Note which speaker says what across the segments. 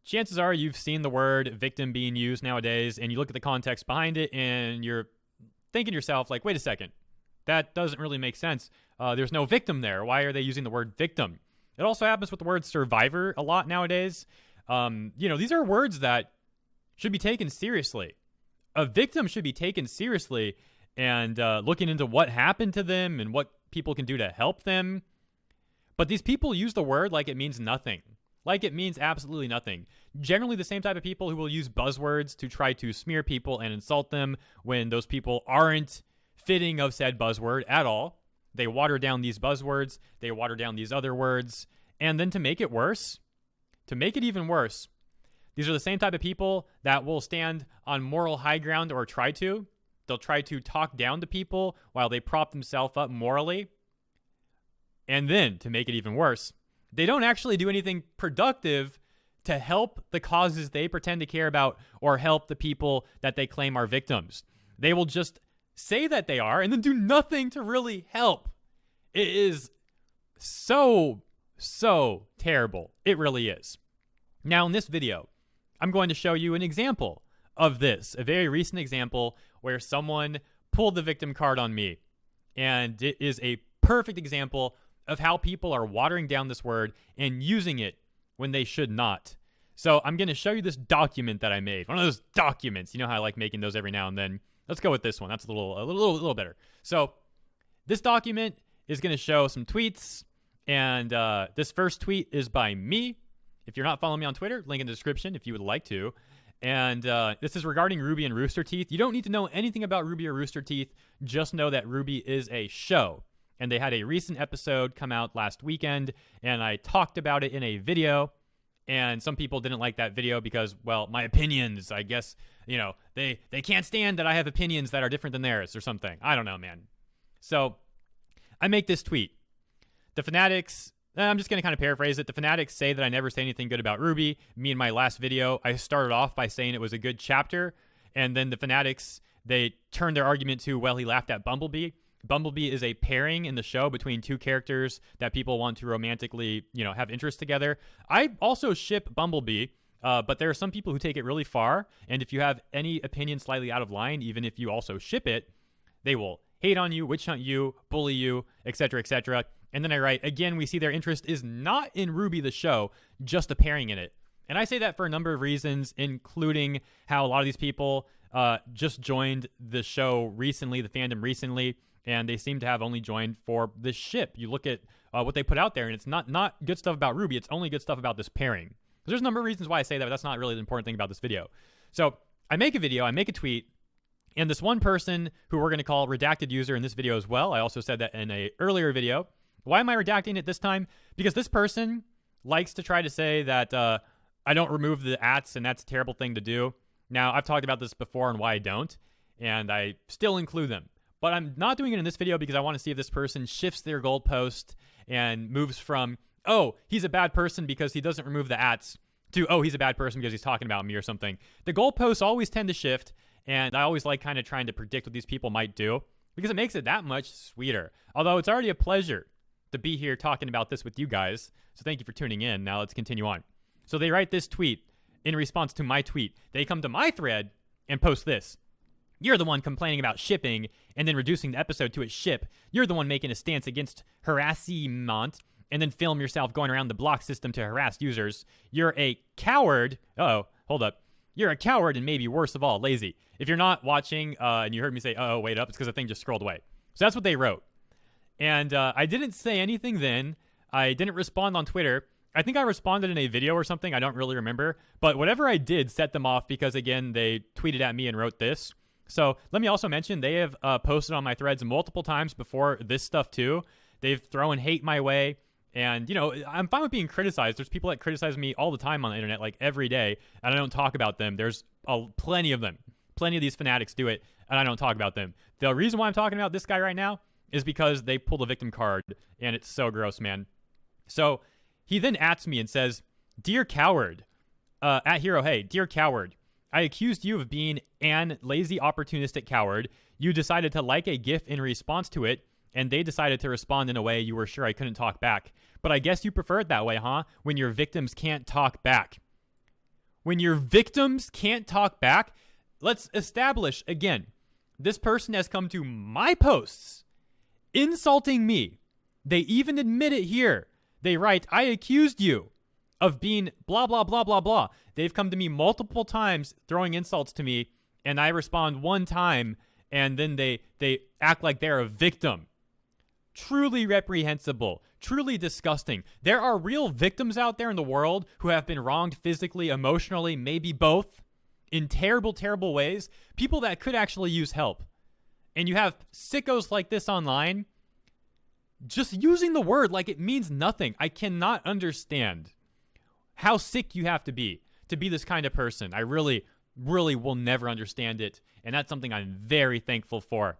Speaker 1: chances are you've seen the word victim being used nowadays, and you look at the context behind it, and you're thinking to yourself, like, wait a second, that doesn't really make sense. There's no victim there. Why are they using the word victim? It also happens with the word survivor a lot nowadays. These are words that should be taken seriously. A victim should be taken seriously, and looking into what happened to them and what people can do to help them. But these people use the word like it means nothing. Like it means absolutely nothing. Generally the same type of people who will use buzzwords to try to smear people and insult them when those people aren't fitting of said buzzword at all. They water down these buzzwords. They water down these other words. And then to make it worse, to make it even worse, these are the same type of people that will stand on moral high ground or try to. They'll try to talk down to people while they prop themselves up morally. And then, to make it even worse, they don't actually do anything productive to help the causes they pretend to care about or help the people that they claim are victims. They will just say that they are and then do nothing to really help. It is so terrible. It really is. Now, in this video, I'm going to show you an example of this, a very recent example where someone pulled the victim card on me. And it is a perfect example of how people are watering down this word and using it when they should not. So I'm going to show you this document that I made. One of those documents. You know how I like making those every now and then. Let's go with this one. That's a little better. So this document is going to show some tweets. And this first tweet is by me. If you're not following me on Twitter, link in the description if you would like to. And this is regarding Ruby and Rooster Teeth. You don't need to know anything about Ruby or Rooster Teeth. Just know that Ruby is a show. And they had a recent episode come out last weekend, and I talked about it in a video. And some people didn't like that video because, well, my opinions, I guess, they can't stand that I have opinions that are different than theirs or something. I don't know, man. So I make this tweet. The fanatics, I'm just going to kind of paraphrase it. The fanatics say that I never say anything good about Ruby. Me in my last video, I started off by saying it was a good chapter. And then the fanatics, they turned their argument to, well, he laughed at Bumblebee. Bumblebee is a pairing in the show between two characters that people want to romantically, have interest together. I also ship Bumblebee, but there are some people who take it really far. And if you have any opinion slightly out of line, even if you also ship it, they will hate on you, witch hunt you, bully you, etc., etc. And then I write, again, we see their interest is not in Ruby the show, just a pairing in it. And I say that for a number of reasons, including how a lot of these people just joined the show recently, the fandom recently, and they seem to have only joined for this ship. You look at what they put out there, and it's not good stuff about Ruby. It's only good stuff about this pairing. There's a number of reasons why I say that, but that's not really the important thing about this video. So I make a video, I make a tweet, and this one person who we're going to call redacted user in this video as well, I also said that in an earlier video. Why am I redacting it this time? Because this person likes to try to say that I don't remove the ats, and that's a terrible thing to do. Now, I've talked about this before and why I don't, and I still include them. But I'm not doing it in this video because I want to see if this person shifts their goalpost and moves from, oh, he's a bad person because he doesn't remove the ats, to, oh, he's a bad person because he's talking about me or something. The goalposts always tend to shift, and I always like kind of trying to predict what these people might do because it makes it that much sweeter. Although it's already a pleasure to be here talking about this with you guys. So thank you for tuning in. Now let's continue on. So they write this tweet in response to my tweet. They come to my thread and post this. You're the one complaining about shipping and then reducing the episode to its ship. You're the one making a stance against harassment and then film yourself going around the block system to harass users. You're a coward. Uh-oh, hold up. You're a coward and maybe worst of all, lazy. If you're not watching and you heard me say, uh-oh, wait up, it's because the thing just scrolled away. So that's what they wrote. And I didn't say anything then. I didn't respond on Twitter. I think I responded in a video or something. I don't really remember. But whatever I did set them off because, again, they tweeted at me and wrote this. So let me also mention they have posted on my threads multiple times before this stuff too. They've thrown hate my way. And, I'm fine with being criticized. There's people that criticize me all the time on the internet, like every day, and I don't talk about them. There's plenty of them. Plenty of these fanatics do it, and I don't talk about them. The reason why I'm talking about this guy right now is because they pulled a victim card, and it's so gross, man. So he then ats me and says, Dear coward, at Hero, hey, dear coward, I accused you of being an lazy, opportunistic coward. You decided to like a GIF in response to it, and they decided to respond in a way you were sure I couldn't talk back. But I guess you prefer it that way, huh? When your victims can't talk back. when your victims can't talk back. Let's establish again, this person has come to my posts insulting me. They even admit it here. They write, I accused you of being blah, blah, blah, blah, blah. They've come to me multiple times throwing insults to me, and I respond one time, and then they act like they're a victim. Truly reprehensible. Truly disgusting. There are real victims out there in the world who have been wronged physically, emotionally, maybe both, in terrible, terrible ways. People that could actually use help. And you have sickos like this online just using the word like it means nothing. I cannot understand how sick you have to be this kind of person. I really, really will never understand it. And that's something I'm very thankful for.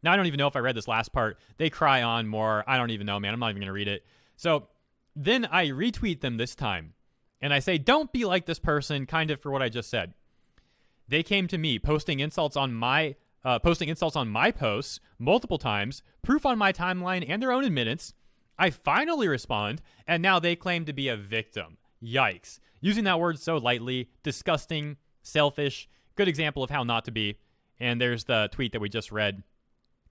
Speaker 1: Now, I don't even know if I read this last part. They cry on more. I don't even know, man. I'm not even going to read it. So then I retweet them this time. And I say, don't be like this person, kind of for what I just said. They came to me posting insults on my posts multiple times, proof on my timeline and their own admittance. I finally respond, and now they claim to be a victim. Yikes. Using that word so lightly, disgusting, selfish, good example of how not to be. And there's the tweet that we just read.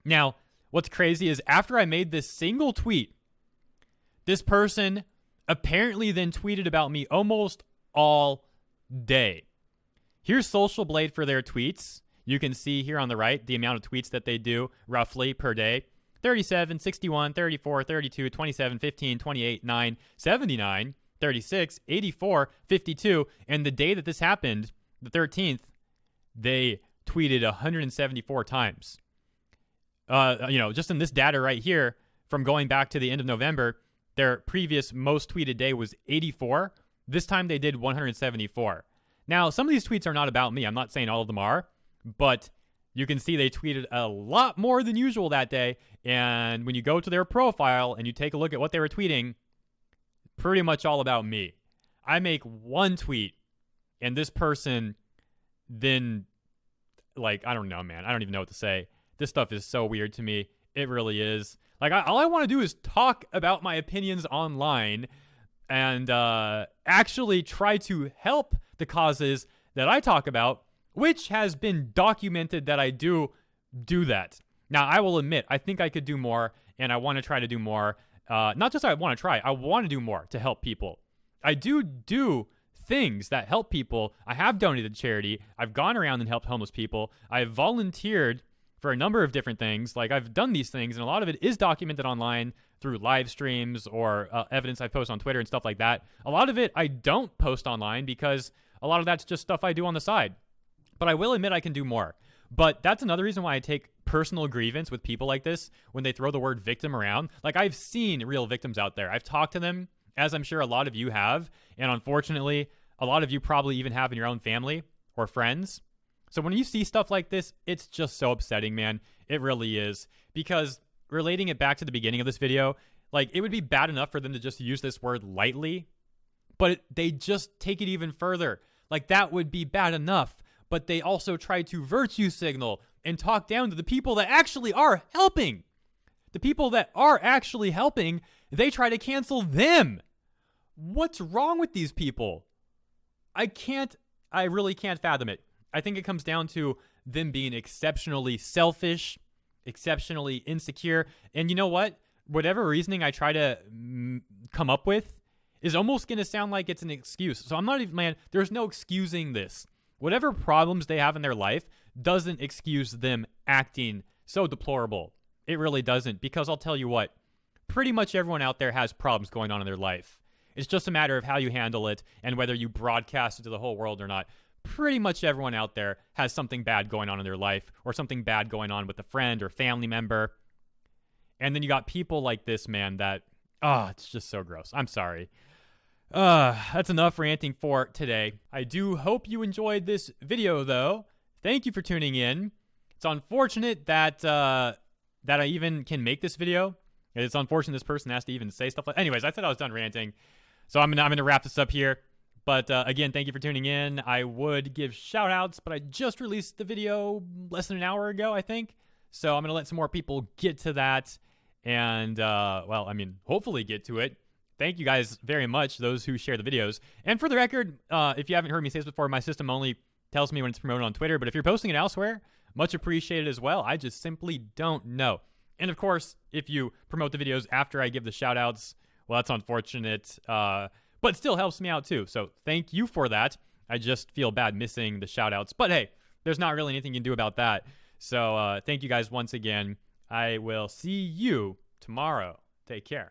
Speaker 1: Now, what's crazy is after I made this single tweet, this person apparently then tweeted about me almost all day. Here's Social Blade for their tweets. You can see here on the right the amount of tweets that they do roughly per day. 37, 61, 34, 32, 27, 15, 28, 9, 79, 36, 84, 52. And the day that this happened, the 13th, they tweeted 174 times. Just in this data right here, from going back to the end of November, their previous most tweeted day was 84. This time they did 174. Now, some of these tweets are not about me. I'm not saying all of them are, but you can see they tweeted a lot more than usual that day. And when you go to their profile and you take a look at what they were tweeting, pretty much all about me. I make one tweet, and this person then, I don't know, man. I don't even know what to say. This stuff is so weird to me. It really is. All I want to do is talk about my opinions online and actually try to help the causes that I talk about, which has been documented that I do that. Now, I will admit, I think I could do more, and I want to try to do more. Not just I want to try, I want to do more to help people. I do things that help people. I have donated to charity. I've gone around and helped homeless people. I've volunteered for a number of different things. I've done these things, and a lot of it is documented online through live streams or evidence I post on Twitter and stuff like that. A lot of it I don't post online because a lot of that's just stuff I do on the side. But I will admit I can do more. But that's another reason why I take personal grievance with people like this when they throw the word victim around. I've seen real victims out there. I've talked to them, as I'm sure a lot of you have. And unfortunately, a lot of you probably even have in your own family or friends. So when you see stuff like this, it's just so upsetting, man. It really is. Because relating it back to the beginning of this video, it would be bad enough for them to just use this word lightly, but they just take it even further. That would be bad enough, but they also try to virtue signal and talk down to the people that actually are helping. The people that are actually helping, they try to cancel them. What's wrong with these people? I really can't fathom it. I think it comes down to them being exceptionally selfish, exceptionally insecure. And you know what? Whatever reasoning I try to come up with is almost going to sound like it's an excuse. So I'm not even, man, there's no excusing this. Whatever problems they have in their life doesn't excuse them acting so deplorable. It really doesn't, because I'll tell you what, pretty much everyone out there has problems going on in their life. It's just a matter of how you handle it and whether you broadcast it to the whole world or not. Pretty much everyone out there has something bad going on in their life or something bad going on with a friend or family member. And then you got people like this, man, that, it's just so gross. I'm sorry. That's enough ranting for today. I do hope you enjoyed this video, though. Thank you for tuning in. It's unfortunate that I even can make this video. It's unfortunate this person has to even say stuff like... Anyways, I said I was done ranting. So I'm gonna wrap this up here. But again, thank you for tuning in. I would give shout-outs, but I just released the video less than an hour ago, I think. So I'm going to let some more people get to that and, hopefully get to it. thank you guys very much, those who share the videos. And for the record, if you haven't heard me say this before, my system only tells me when it's promoted on Twitter. But if you're posting it elsewhere, much appreciated as well. I just simply don't know. And of course, if you promote the videos after I give the shout outs, well, that's unfortunate, but still helps me out too. So thank you for that. I just feel bad missing the shout outs. But hey, there's not really anything you can do about that. So thank you guys once again. I will see you tomorrow. Take care.